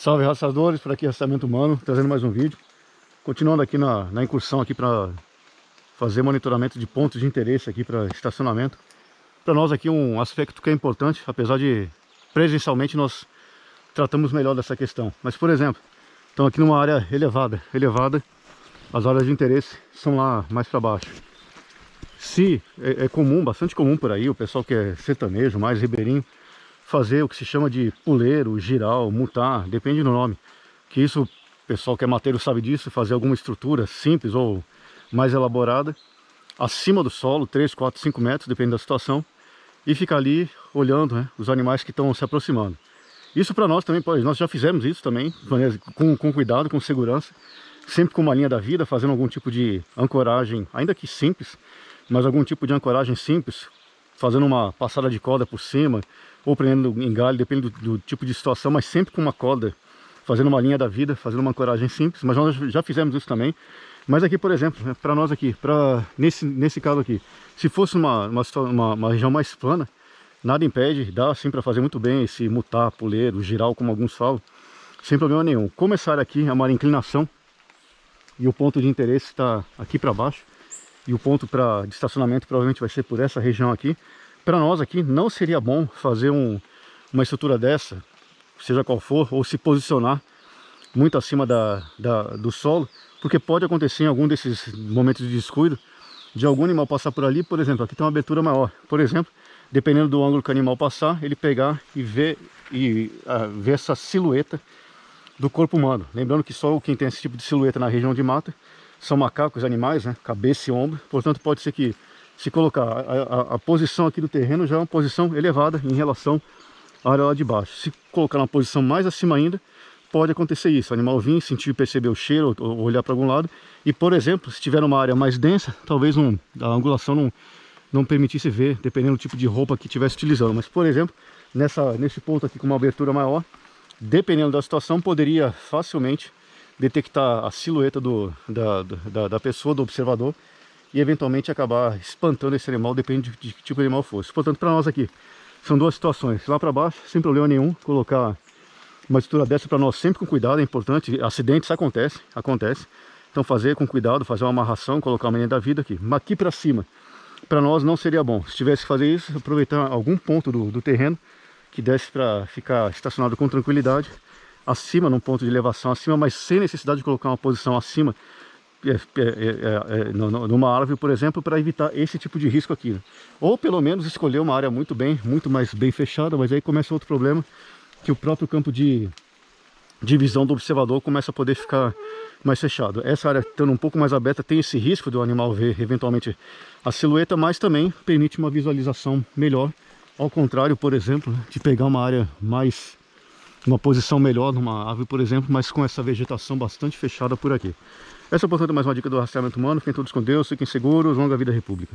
Salve rastreadores, por aqui Rastreamento Humano, trazendo mais um vídeo. Continuando aqui na incursão aqui para fazer monitoramento de pontos de interesse aqui para estacionamento. Para nós aqui um aspecto que é importante, apesar de presencialmente nós tratamos melhor dessa questão. Mas por exemplo, estamos aqui numa área elevada, as áreas de interesse são lá mais para baixo. Se é comum, bastante comum por aí, o pessoal que é sertanejo, mais ribeirinho, fazer o que se chama de puleiro, giral, mutar, depende do nome. Que isso, o pessoal que é mateiro sabe disso, fazer alguma estrutura simples ou mais elaborada, acima do solo, 3, 4, 5 metros, depende da situação, e ficar ali olhando, né, os animais que estão se aproximando. Isso para nós também pode, nós já fizemos isso também, com cuidado, com segurança, sempre com uma linha da vida, fazendo algum tipo de ancoragem, ainda que simples, mas algum tipo de ancoragem simples, fazendo uma passada de corda por cima, ou prendendo em galho, depende do tipo de situação, mas sempre com uma corda, fazendo uma linha da vida, fazendo uma ancoragem simples, mas nós já fizemos isso também. Mas aqui, por exemplo, para nós aqui, nesse caso aqui, se fosse uma região mais plana, nada impede, dá sim para fazer muito bem esse mutar, puleiro, giral, como alguns falam, sem problema nenhum. Como essa área aqui é uma inclinação, e o ponto de interesse está aqui para baixo, e o ponto de estacionamento provavelmente vai ser por essa região aqui, para nós aqui não seria bom fazer uma estrutura dessa, seja qual for, ou se posicionar muito acima do solo, porque pode acontecer em algum desses momentos de descuido, de algum animal passar por ali. Por exemplo, aqui tem uma abertura maior, por exemplo, dependendo do ângulo que o animal passar, ele pegar e ver essa silhueta do corpo humano. Lembrando que só quem tem esse tipo de silhueta na região de mata são macacos, animais, né? Cabeça e ombro, portanto pode ser que, se colocar a posição aqui do terreno, já é uma posição elevada em relação à área lá de baixo. Se colocar uma posição mais acima ainda, pode acontecer isso, o animal vir, sentir, perceber o cheiro, ou olhar para algum lado, e por exemplo, se tiver uma área mais densa, talvez a angulação não permitisse ver, dependendo do tipo de roupa que estivesse utilizando. Mas por exemplo, nesse ponto aqui com uma abertura maior, dependendo da situação, poderia facilmente detectar a silhueta da pessoa, do observador, e eventualmente acabar espantando esse animal, depende de que tipo de animal fosse. Portanto, para nós aqui, são duas situações. Lá para baixo, sem problema nenhum, colocar uma estrutura dessa para nós sempre com cuidado, é importante. Acidentes acontece. Então fazer com cuidado, fazer uma amarração, colocar uma linha da vida aqui. Mas aqui para cima, para nós não seria bom. Se tivesse que fazer isso, aproveitar algum ponto do terreno que desse para ficar estacionado com tranquilidade, acima, num ponto de elevação acima, mas sem necessidade de colocar uma posição acima, numa árvore, por exemplo, para evitar esse tipo de risco aqui, né? Ou pelo menos escolher uma área muito mais bem fechada, mas aí começa outro problema, que o próprio campo de visão do observador começa a poder ficar mais fechado. Essa área estando um pouco mais aberta tem esse risco do animal ver eventualmente a silhueta, mas também permite uma visualização melhor, ao contrário, por exemplo, de pegar uma área uma posição melhor numa árvore, por exemplo, mas com essa vegetação bastante fechada por aqui. Essa, portanto, é mais uma dica do Rastreamento Humano. Fiquem todos com Deus, fiquem seguros, longa vida à República.